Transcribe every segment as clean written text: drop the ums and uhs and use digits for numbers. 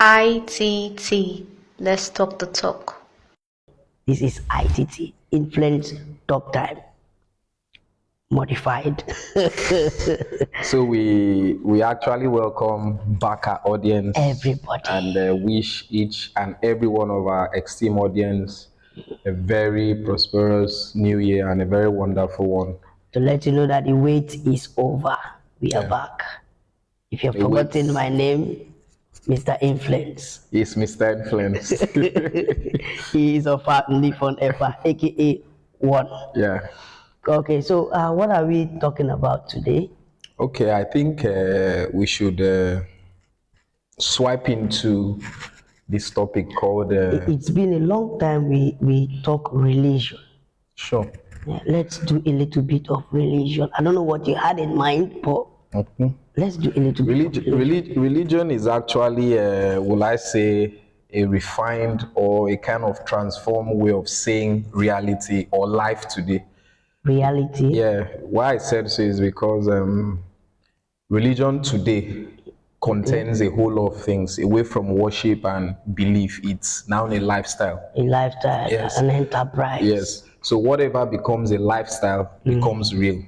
ITT. Let's talk the talk. This is ITT, Influence Talk Time, modified. So we actually welcome back our audience, Everybody, and wish each and every one of our esteemed audience a very prosperous new year and a very wonderful one. to let you know that the wait is over. We are Yeah. back. If you've The wait- forgotten my name, Mr. Influence. It's Mr. Influence. He is Ofa Ndifon Effa, aka One. Yeah. Okay, so what are we talking about today? Okay, I think we should swipe into this topic called. It's been a long time we talk religion. Sure. Yeah, let's do a little bit of religion. I don't know what you had in mind, but Okay. let's do a little bit of religion. Religion is actually, will I say, a refined or a kind of transformed way of saying reality or life today. Reality. Yeah, why I said so is because religion today contains a whole lot of things away from worship and belief. It's now a lifestyle. A lifestyle, Yes. an enterprise. Yes. So whatever becomes a lifestyle becomes real.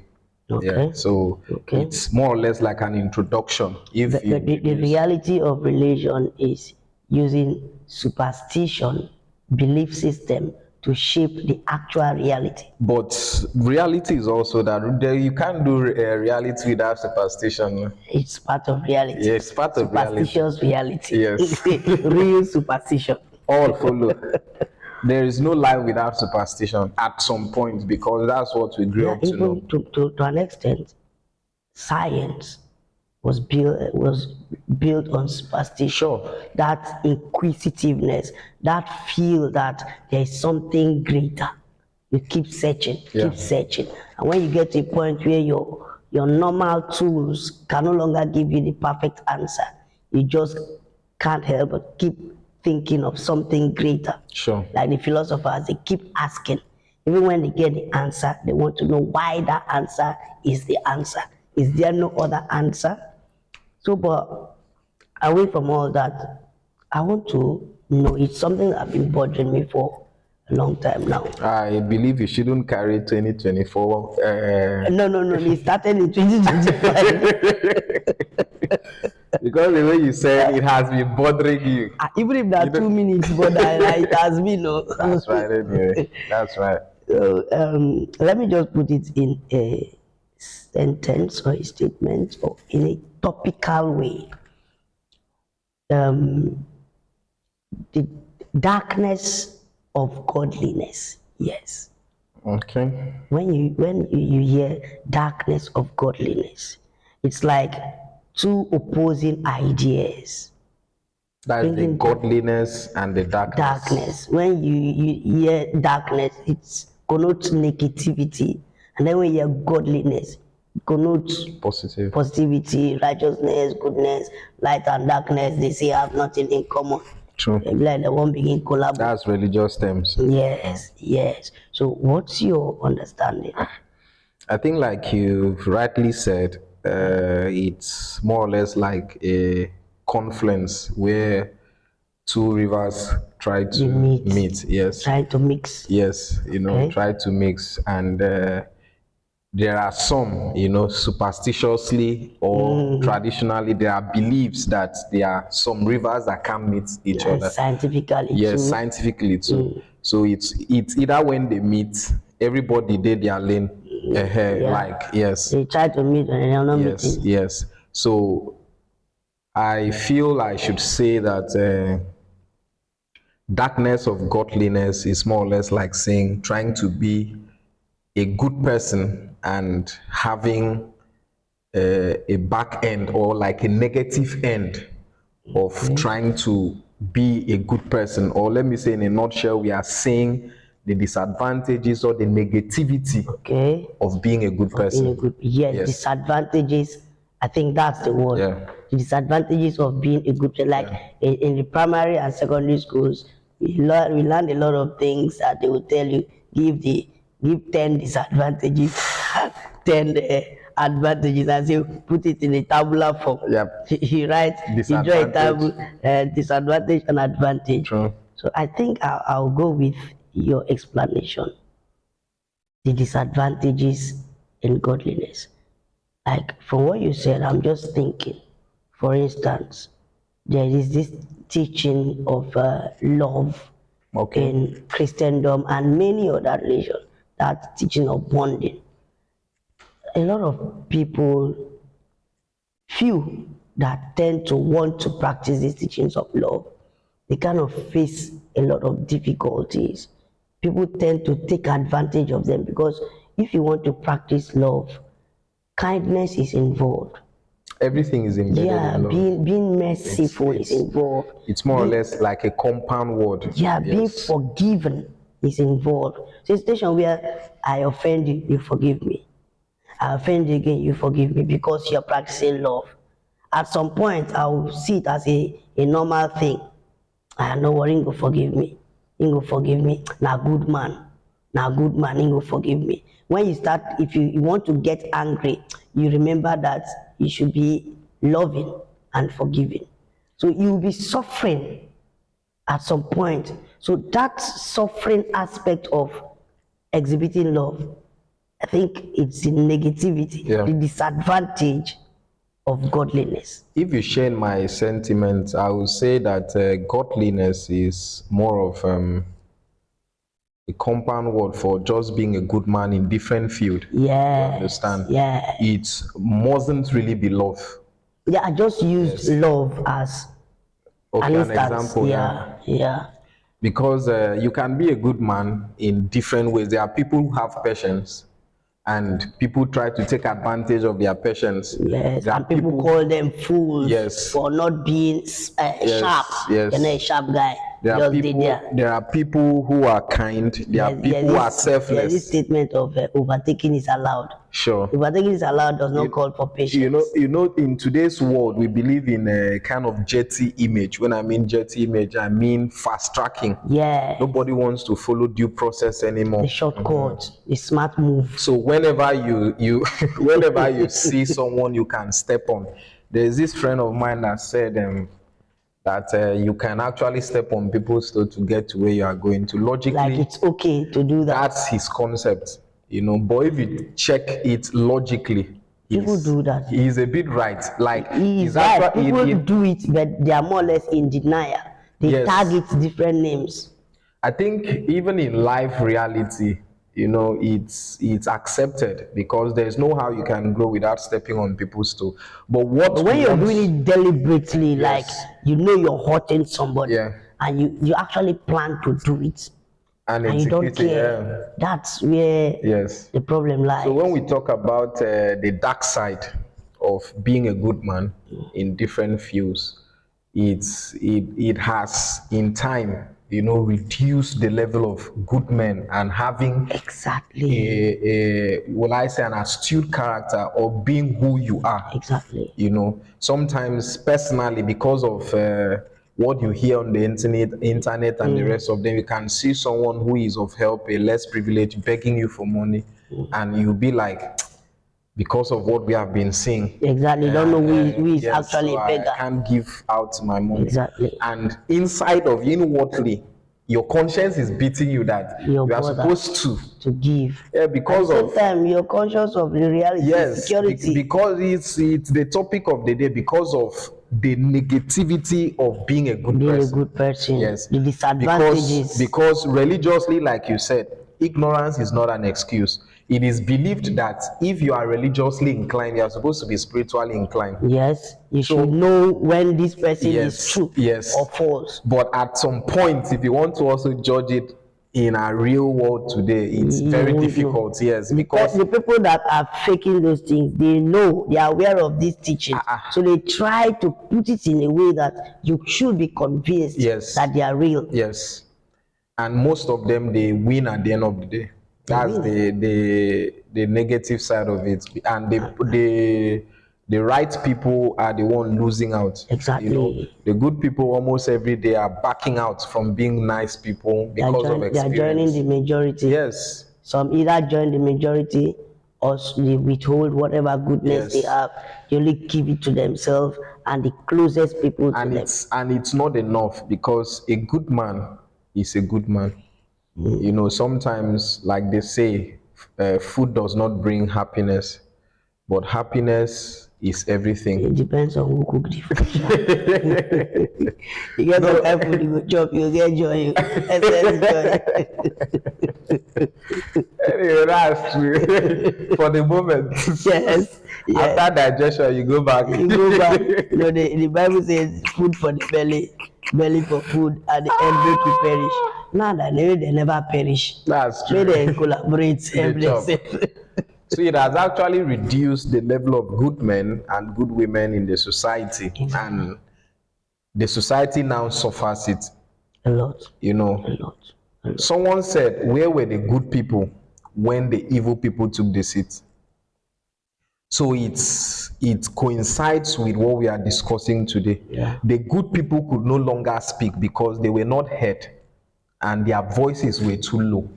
Okay. Yeah. So Okay. it's more or less like an introduction. If The reality of religion is using superstition, belief system to shape the actual reality. but reality is also that you can't do reality without superstition. It's part of reality. Yeah, it's part of reality. Superstitious reality. Yes. Real superstition. All follow. There is no life without superstition at some point because that's what we grew up to know. Even to an extent, science was built on superstition. Sure. That inquisitiveness, that feel that there is something greater. You keep searching, Yeah. keep searching, and when you get to a point where your normal tools can no longer give you the perfect answer, you just can't help but keep thinking of something greater. Sure. Like the philosophers, they keep asking. Even when they get the answer, they want to know why that answer is the answer. Is there no other answer? So, but away from all that, I want to know, it's something that's been bothering me for a long time now. I believe you shouldn't carry 2024. No, it started in 2025. Because the way you said it has been bothering you. Even if that 2 minutes, but it has been. No. That's right, anyway. That's right. So, let me just put it in a sentence or a statement or in a topical way. The darkness of godliness. Yes. Okay. When you hear darkness of godliness, it's like two opposing ideas. That is the Bringing godliness and the darkness. Darkness. When you hear darkness, it connotes negativity, and then when you hear godliness, it connotes Positive. positivity, righteousness, goodness. Light and darkness, they say have nothing in common. True. They be like the one begin collab. That's religious terms. Yes. So what's your understanding? I think, like you've rightly said, it's more or less like a confluence where two rivers try to meet. Yes. Trying to mix. Yes, Okay. try to mix, and there are some, superstitiously or traditionally, there are beliefs that there are some rivers that can't meet each other. Scientifically. Yes, too. scientifically too. So it's either when they meet, everybody did their lane. Like, yes. They try to meet and they're not Yes, meeting. yes. So I feel I should say that darkness of godliness is more or less like saying trying to be a good person and having a back end or like a negative end of trying to be a good person. Or let me say in a nutshell, we are saying the disadvantages or the negativity of being a good person. Yes. Disadvantages. I think that's the word. Yeah. The disadvantages of being a good person. Like in the primary and secondary schools, we learn a lot of things that they will tell you, give 10 disadvantages, 10 advantages and say put it in a tabular form. Yep. He writes, he draw a Disadvantage. table, disadvantage and advantage. True. So I think I'll go with your explanation. The disadvantages in godliness. Like from what you said, I'm just thinking. For instance, there is this teaching of love Okay. in Christendom and many other religions. That teaching of bonding. A lot of people, few that tend to want to practice these teachings of love, they kind of face a lot of difficulties. People tend to take advantage of them because if you want to practice love, kindness is involved. Everything is embedded Yeah, in love. being merciful is involved. It's more or less like a compound word. Yeah, being Yes. forgiven is involved. So it's a situation where I offend you, you forgive me. I offend you again, you forgive me because you're practicing love. At some point, I'll see it as a normal thing. I know what, you go forgive me. You go forgive me. Now good man. Now good man, you go forgive me. When you start, if you want to get angry, you remember that you should be loving and forgiving. So you'll be suffering at some point. So that suffering aspect of exhibiting love, I think it's the negativity, Yeah. the disadvantage of godliness. If you share my sentiments, I would say that godliness is more of a compound word for just being a good man in different field. Yeah. You understand? Yeah. It mustn't really be love. Yeah, I just used love as Okay, an an instance. example. Yeah. Because you can be a good man in different ways. There are people who have patience, and people try to take advantage of their patience. Yes, There are and people call them fools Yes. for not being sharp. yes. You're not a sharp guy. There are Just did people. there. There are people who are kind. There are people who are There's this selfless. statement of overtaking is allowed. Sure. Overtaking is allowed does not call for patience. You know, in today's world, we believe in a kind of jetty image. When I mean jetty image, I mean fast tracking. Yeah. Nobody wants to follow due process anymore. The shortcut, the smart move. So whenever you whenever you see someone you can step on, there's this friend of mine that said that you can actually step on people's toe to get to where you are going to. Logically, Like it's okay to do that. that's his concept, you know. But if you check it logically, People he's- do that. He's a bit right. Like He he's is right. actually- People do it, but they are more or less in denial. They Yes. tag it different names. I think even in life reality, you know, it's accepted because there's no how you can grow without stepping on people's toe. But what But when we you're want- doing it deliberately, like you know you're hurting somebody, Yeah. and you actually plan to do it, and and you don't executing, care, that's where yes. the problem lies. So when we talk about the dark side of being a good man in different fields, it has in time, you know, reduced the level of good men and having Exactly. will I say an astute character or being who you are. Exactly. You know, sometimes personally because of what you hear on the internet and the rest of them, you can see someone who is of help, a less privileged, begging you for money, and you'll be like, because of what we have been seeing. Exactly. You don't know who is yes, actually so a beggar. I can't give out my money. Exactly. And inside of inwardly, your conscience is beating you that Your you are brother supposed to give. Yeah, because At the of same time, you're conscious of the reality, yes, security. because it's the topic of the day because of the negativity of being a good Being person. a good person. Yes, The disadvantages. because religiously, like you said, ignorance is not an excuse. It is believed that if you are religiously inclined, you are supposed to be spiritually inclined. Yes, you should know when this person is true yes. or false. But at some point, if you want to also judge it in a real world today, it's You very won't difficult. know. Yes, because The people that are faking those things, they know, they are aware of these teachings. So they try to put it in a way that you should be convinced Yes. that they are real. yes, and most of them they win at the end of the day. That's the negative side of it, and the right people are the one losing out. Exactly. You know, the good people almost every day are backing out from being nice people because of They are experience. joining the majority. Yes, Some either join the majority us, they withhold whatever goodness they Yes. have. They only give it to themselves and the closest people to And them. it's not enough, because a good man is a good man. You know, sometimes, like they say, food does not bring happiness, but happiness is everything. It depends on who cook the food. Sha. You get some kind of food you go chop, you get joy. Excess Anyway, that's true. For the moment. joy. Yes. Yes. After digestion, you go back. You go back. No, the Bible says food for the belly, belly for food, and the end make you perish. Now that they never perish. That's true. May they collaborate every chop. day. So it has actually reduced the level of good men and good women in the society, and the society now suffers it. A lot. You know, A lot. A lot. someone said, "Where were the good people when the evil people took the seat?" So it coincides with what we are discussing today. Yeah. The good people could no longer speak because they were not heard, and their voices were too low.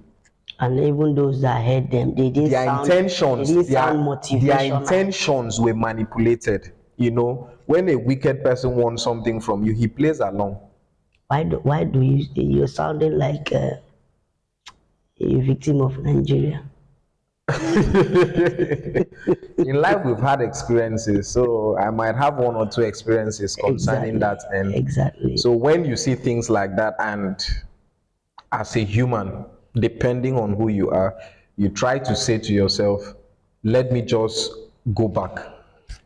And even those that heard them, they didn't Their sound, intentions, they didn't their, sound their motivational. intentions were manipulated. You know, when a wicked person wants something from you, he plays along. Why do you're sounding like a victim of Nigeria? In life, we've had experiences, so I might have one or two experiences concerning that. And Exactly. so when you see things like that, and as a human, depending on who you are, you try to say to yourself, let me just go back,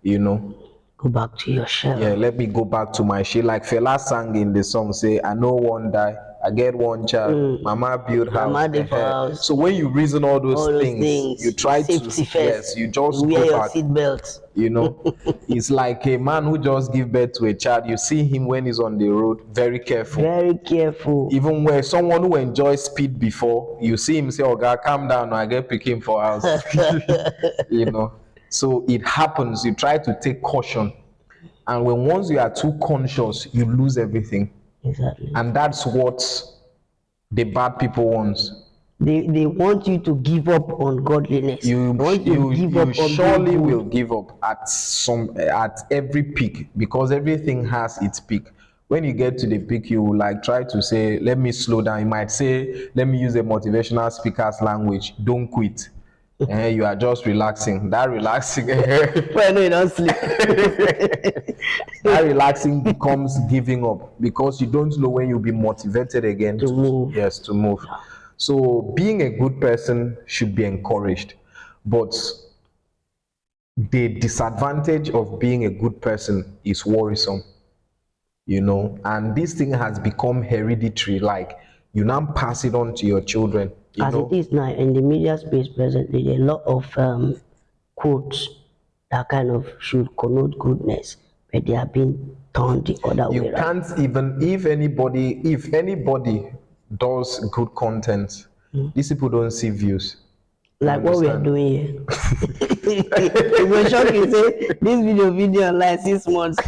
you know. Go back to your shell. Yeah, let me go back to my shit. Like Fela sang in the song, say, I know one die, I get one child, mama build house. Mama dey for house. So when you reason all those, All those things, you try safety to, first. yes, you just Wear go your back. seatbelt. You know, it's like a man who just give birth to a child. You see him when he's on the road, very careful. Very careful. Even where someone who enjoys speed before, you see him say, "Oh God, calm down, I get picking for house." You know, so it happens. You try to take caution, and when once you are too conscious, you lose everything, Exactly. and that's what the bad people want. They want you to give up on godliness. You want to give up on surely being good. will give up at every peak, because everything has its peak. When you get to the peak, you will like try to say, let me slow down. You might say, let me use a motivational speaker's language, don't quit. And you are just relaxing. That relaxing Well, no, you don't sleep. that relaxing becomes giving up, because you don't know when you'll be motivated again To move. Yes, to move. So being a good person should be encouraged, but the disadvantage of being a good person is worrisome, you know, and this thing has become hereditary. Like, you now pass it on to your children, you As know. it is now in the media space presently, there are a lot of quotes that kind of should connote goodness, but they are being turned the other way You around. can't even, if anybody does good content, these people don't see views. Like what we are understand? doing here. It will shock you, say this video online 6 months.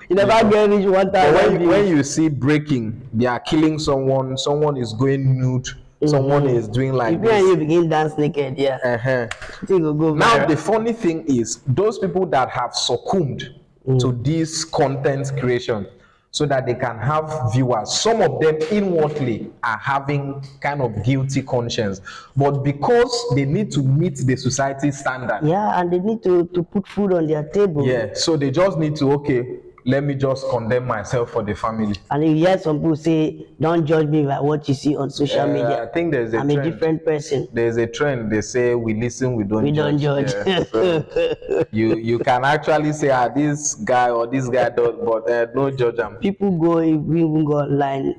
You never get reach 1,000 But views. when you see breaking, they are killing someone is going nude, someone is doing like If you and this. you begin dance naked, yeah, Uh-huh. thing will go Now viral. the funny thing is, those people that have succumbed to this content creation so that they can have viewers, some of them inwardly are having kind of guilty conscience, but because they need to meet the society standard, Yeah, and they need to put food on their table. yeah, so they just need to, okay, let me just condemn myself for the family. And you hear some people say, don't judge me by what you see on social media. I think there's a I'm trend. a different person. There's a trend. They say we listen, we don't We judge. don't judge. Yeah, so you can actually say, this guy or this guy does, but no judge them. People even go online,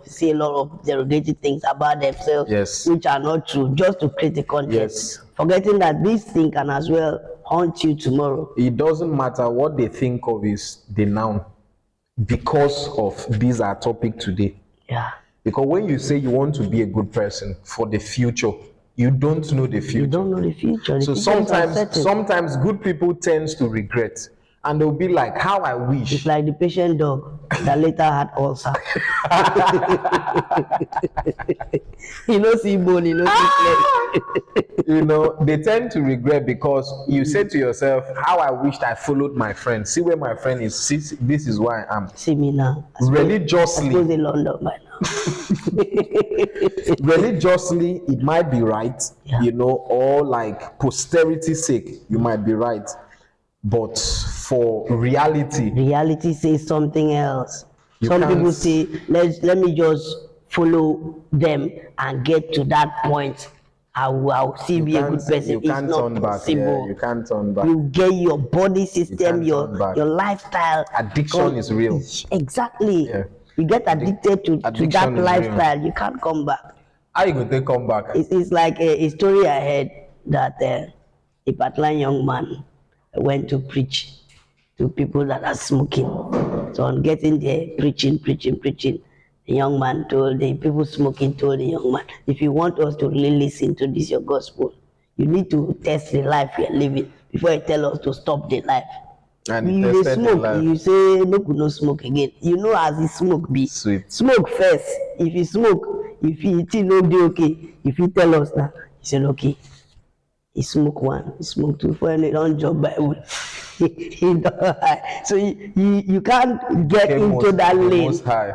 say a lot of derogatory things about themselves, Yes. which are not true, just to create a content. Yes. Forgetting that this thing can as well haunt you tomorrow. It doesn't matter what they think of is the noun, because of this our topic today. Yeah. Because when you say you want to be a good person for the future, you don't know the future. You don't know the future. The So future is uncertain. sometimes good people tends to regret, and they'll be like, how I wish. It's like the patient dog. that later had ulcer. You know, see bone, you know, see flesh. You know, they tend to regret because you say to yourself, how I wished I followed my friend. See where my friend is. See, this is why I am. See me now. I Religiously, suppose in London by now. religiously, it might be right, Yeah. you know, or like posterity's sake, you might be right. But for Reality says something else. You Some people can't- say, let me just follow them and get to that point. I'll still be a good person. you It's can't not turn back. possible. Yeah, you can't turn back. You get your body system, can't your turn back. lifestyle. Addiction is real. Exactly. Yeah. You get addicted to addiction that is real. lifestyle. You can't come back. How you going to come back? It's like a story I heard that a particular young man went to preach to people that are smoking. So on getting there, preaching, the young man told the people smoking told the young man, if you want us to really listen to this your gospel, you need to test the life we are living before you tell us to stop the life. And You tested dey the smoke, life. you say no could no smoke again. You know as the smoke be. Sweet. Smoke first. If you smoke, if you think no dey okay, if you tell us now, he said okay. He smoke one, he smoke two, when they don't jump Bible. He don't, so you can't get Okay, into that the lane. most high.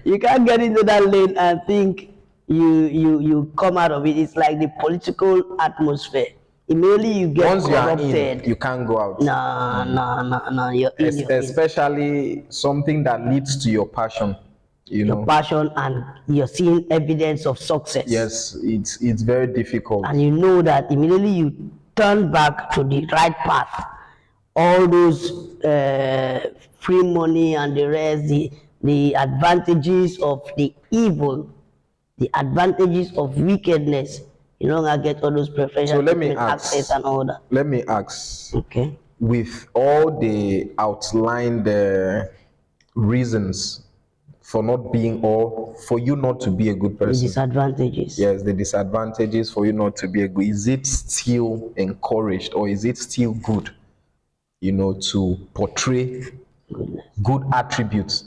You can't get into that lane and think you come out of it. It's like the political atmosphere. Immediately you get Once you are corrupted. in, you can't go out. No, you're in, you're in. Especially something that leads to your passion. You know. Passion, and you're seeing evidence of success. Yes, it's very difficult. And you know that immediately you turn back to the right path. All those free money and the rest, the advantages of the evil, the advantages of wickedness, you no longer get all those preferential So let me treatment, ask. access and all that. Let me ask. Okay. With all the outlined reasons for not being, or for you not to be a good The person. disadvantages. Yes, the disadvantages for you not to be a good. Is it still encouraged, or is it still good, you know, to portray Goodness. good attributes,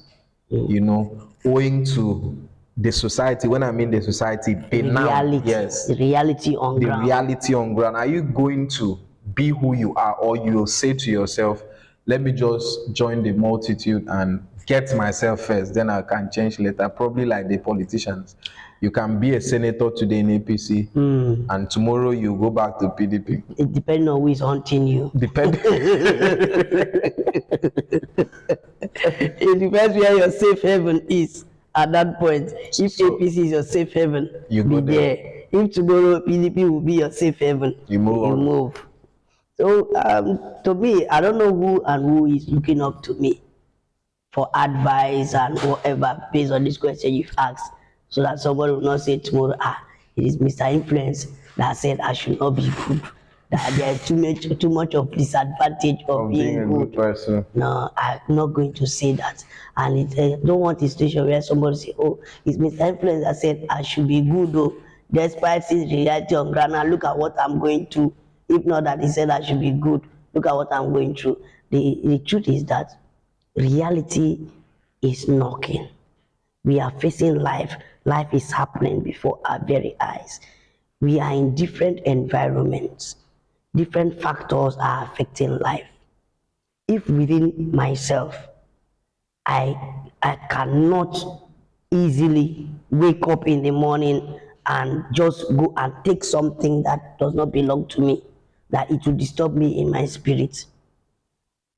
you know, owing to the society? When I mean the society, the now, Reality. yes, The reality on the ground. reality on ground. Are you going to be who you are, or you'll say to yourself, let me just join the multitude and get myself first, then I can change later? Probably like the politicians. You can be a senator today in APC, and tomorrow you go back to PDP. It depends on who is hunting you. It depends where your safe haven is at that point. If APC is your safe haven, You be go there. there. If tomorrow PDP will be your safe haven, You move on. move. So to me, I don't know who is looking up to me for advice and whatever based on this question you've asked, so that somebody will not say tomorrow, it is Mr. Influence that said I should not be good, that there is too much of disadvantage of Being a good person. No, I'm not going to say that. And I don't want a situation where somebody say, oh, it's Mr. Influence that said I should be good though, despite seeing reality on ground. Now look at what I'm going through. If not that he said I should be good, look at what I'm going through. The truth is that reality is knocking. We are facing life. Life is happening before our very eyes. We are in different environments. Different factors are affecting life. If within myself, I cannot easily wake up in the morning and just go and take something that does not belong to me, that it will disturb me in my spirit,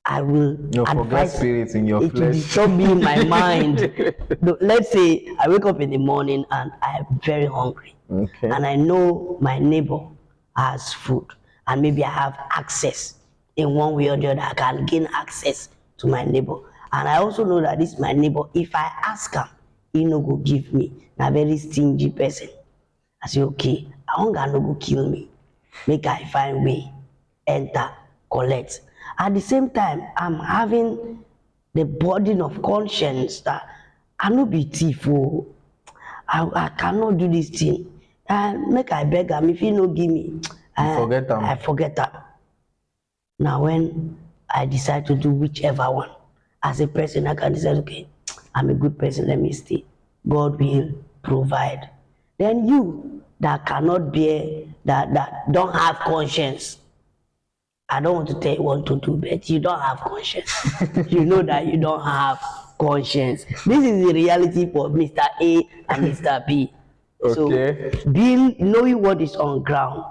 I will forget spirit in your it will flesh. disturb me in my mind. Let's say I wake up in the morning and I'm very hungry. Okay. And I know my neighbor has food, and maybe I have access in one way or the other. I can gain access to my neighbor. And I also know that this my neighbor, if I ask him, he no go give me. I'm a very stingy person. I say, okay, hunger no go kill me. Make I find way, enter, collect. At the same time, I'm having the burden of conscience that I no be thief. I cannot do this thing. Make I beg him. If he no give me, forget am. I forget that. Now when I decide to do whichever one, as a person, I can decide, okay, I'm a good person, let me stay. God will provide. Then you that cannot bear, that don't have conscience, I don't want to tell you what to do, but you don't have conscience. You know that you don't have conscience. This is the reality for Mr. A and Mr. B. Okay. So, knowing what is on ground,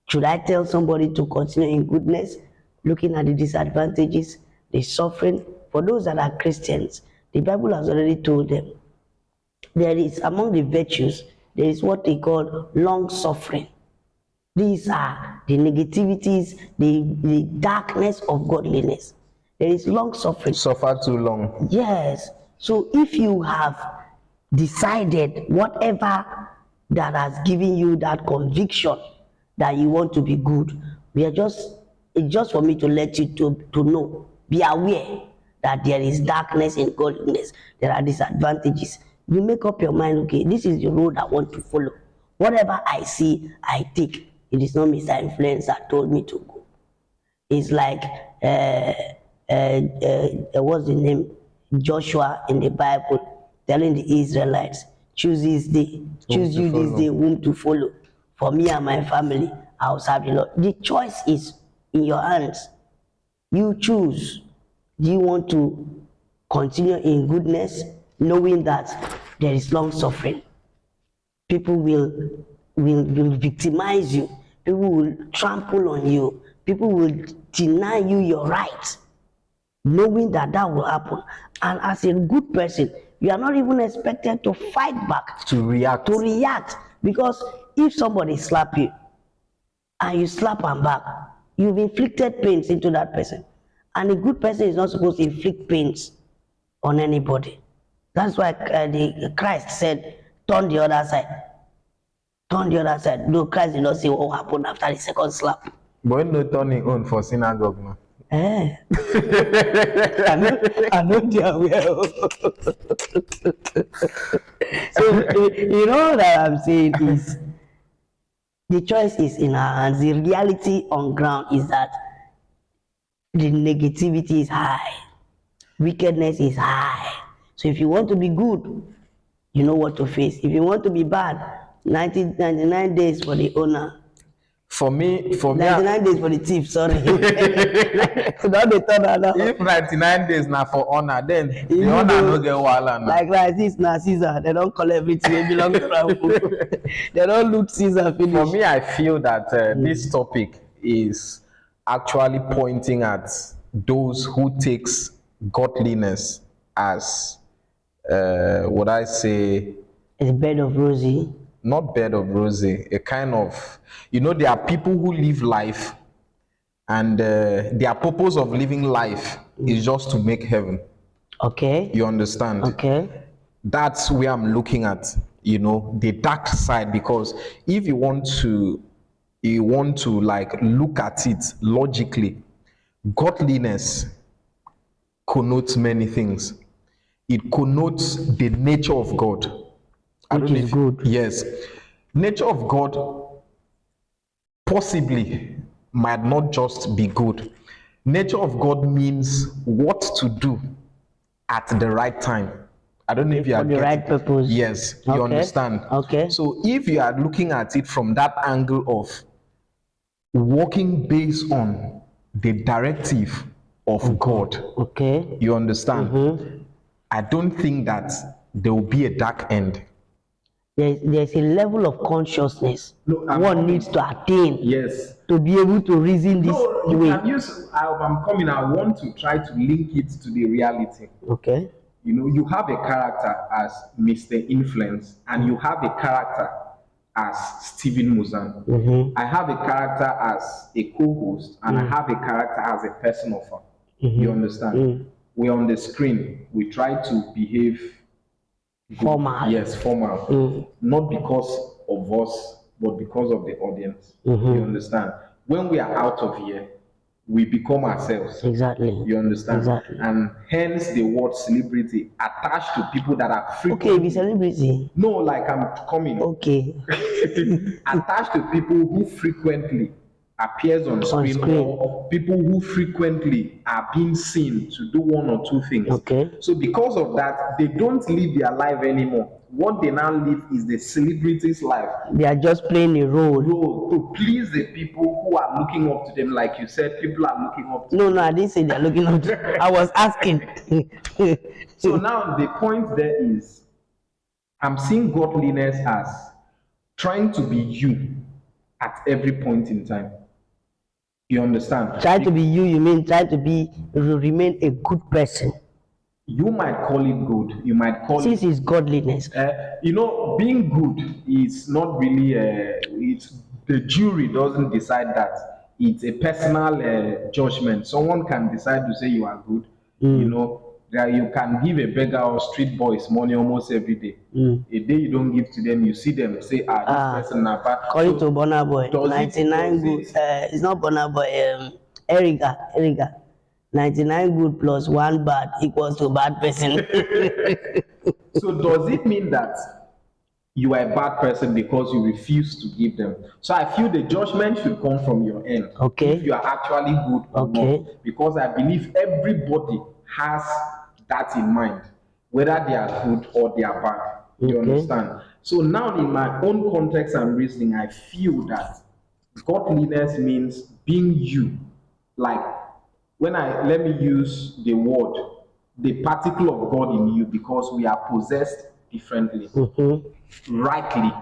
should I tell somebody to continue in goodness, looking at the disadvantages, the suffering? For those that are Christians, the Bible has already told them there is among the virtues, there is what they call long suffering. These are the negativities, the darkness of godliness. There is long suffering. Suffer too long. Yes. So if you have decided whatever that has given you that conviction that you want to be good, it's just for me to let you to know, be aware that there is darkness in godliness. There are disadvantages. You make up your mind, okay, this is the road I want to follow. Whatever I see, I take. It is not Mr. Influence that told me to go. It's like what's the name? Joshua in the Bible telling the Israelites, choose this day, choose you this day whom to follow. For me and my family, I will serve the Lord. The choice is in your hands. You choose. Do you want to continue in goodness, knowing that there is long suffering? People will victimize you. People will trample on you. People will deny you your rights, knowing that that will happen. And as a good person, you are not even expected to fight back, To react. because if somebody slap you and you slap them back, you've inflicted pains into that person. And a good person is not supposed to inflict pains on anybody. That's why Christ said, turn the other side. Turn the other side. No, Christ did not say what happened after the second slap. But when no turning on for synagogue, man. I know they are well. So, you know what I'm saying is, the choice is in our hands. The reality on ground is that the negativity is high. Wickedness is high. So if you want to be good, you know what to face. If you want to be bad, 99 days for the owner. For me, 99 days for the thief, sorry. Not the turn if 99 days now for honor, then the You honor know, no get wahala now. like this na Caesar, they don't call everything wey belong to them. They don't loot Caesar finish. For me, I feel that this topic is actually pointing at those who takes godliness as what I say, It's a bed of rosy. not bed of rosy, a kind of, there are people who live life and their purpose of living life is just to make heaven. Okay. You understand? Okay. That's where I'm looking at, the dark side, because if you want to like look at it logically, godliness connotes many things. It connotes the nature of God. Which is good. Yes. Nature of God possibly might not just be good. Nature of God means what to do at the right time. I don't know if you are For the getting right purpose. Yes, you Okay. understand. Okay. So if you are looking at it from that angle of working based on the directive of God, Okay. you understand? I don't think that there will be a dark end. There's a level of consciousness No, one needs to attain Yes. to be able to reason this way. I'm coming. I want to try to link it to the reality. Okay. You have a character as Mr. Influence, and you have a character as Stephen Muzan. I have a character as a co-host, and I have a character as a person offer. You understand? We're on the screen. We try to behave Formal. Yes, formal. Not because of us, but because of the audience. You understand? When we are out of here, we become ourselves. Exactly. You understand? Exactly. And hence the word celebrity attached to people that are frequently. Okay, be celebrity. No, like I'm coming. Okay. Attached to people who frequently appears on screen, or people who frequently are being seen to do one or two things. Okay. So because of that, they don't live their life anymore. What they now live is the celebrity's life. They are just playing a role to please the people who are looking up to them. Like you said, people are looking up to No, I didn't say they're looking up to I was asking. So now the point there is, I'm seeing godliness as trying to be you at every point in time. You understand? Try to be you mean try to remain a good person. You might call it good. You might call Since it's godliness. Being good is not really, it's the jury doesn't decide that. It's a personal judgment. Someone can decide to say you are good. That you can give a beggar or street boys money almost every day. A day you don't give to them, you see them say, this person is bad. According to Burna Boy, 99 good. It's not Burna Boy. Eriga. 99 good plus 1 bad equals to bad person. So does it mean that you are a bad person because you refuse to give them? So I feel the judgment should come from your end. Okay. If you are actually good or not. Because I believe everybody has that in mind, whether they are good or they are bad. You understand? So now in my own context and reasoning, I feel that godliness means being you. Like, let me use the word, the particle of God in you, because we are possessed differently. Rightly,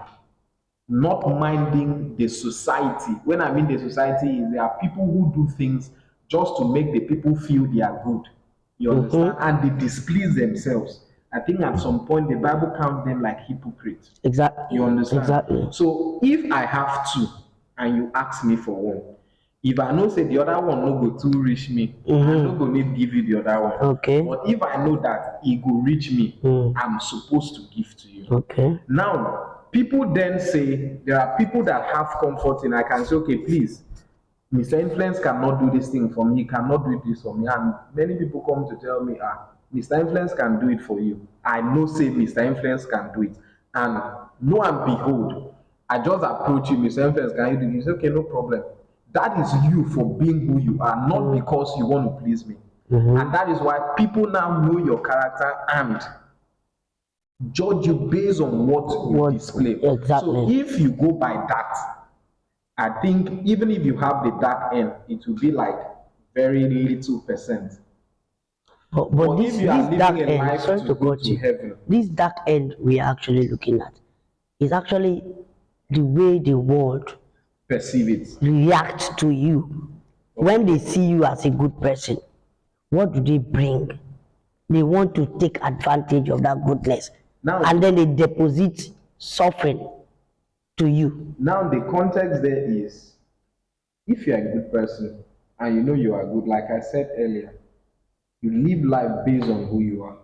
not minding the society. When I mean the society, there are people who do things just to make the people feel they are good. You understand? And they displease themselves. I think at some point the Bible counts them like hypocrites. Exactly. You understand? Exactly. So if I have two and you ask me for one, if I know say the other one no go too reach me, I'm not going to give you the other one. Okay. But if I know that it go reach me, I'm supposed to give to you. Okay. Now, people then say, there are people that have comfort in, I can say, okay, please, Mr. Influence cannot do this thing for me, he cannot do this for me. And many people come to tell me, Mr. Influence can do it for you. I know say Mr. Influence can do it. And lo and behold, I just approach you, Mr. Influence, can you do this? Okay, no problem. That is you for being who you are, not because you want to please me. And that is why people now know your character and judge you based on what you display. Exactly. So if you go by that, I think even if you have the dark end, it will be like very little percent. But this dark end, sorry to cut you, heaven, this dark end we are actually looking at is actually the way the world perceive it, react to you. When they see you as a good person, what do they bring? They want to take advantage of that goodness. Now, and then they deposit suffering to you. Now the context there is, if you are a good person and you know you are good, like I said earlier, you live life based on who you are.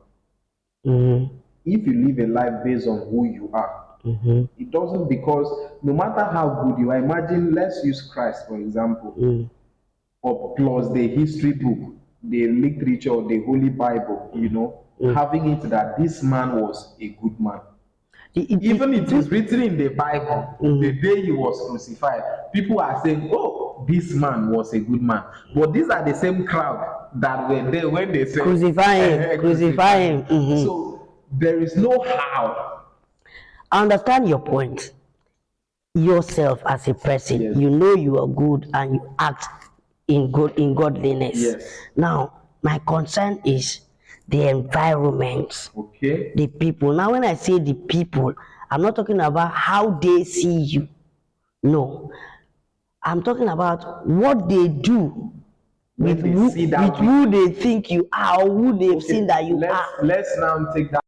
If you live a life based on who you are, it doesn't, because no matter how good you are, imagine, let's use Christ for example, or plus the history book, the literature, the Holy Bible, having it that this man was a good man. Even it is written in the Bible, the day he was crucified, people are saying, oh, this man was a good man. But these are the same crowd that were there when they said, crucify him. So there is no how. I understand your point. Yourself as a person, you know you are good and you act in godliness. Now, my concern is the environment, the people. Now, when I say the people, I'm not talking about how they see you. No, I'm talking about what they do with who they think you are, or who they've seen that you are. Let's now take that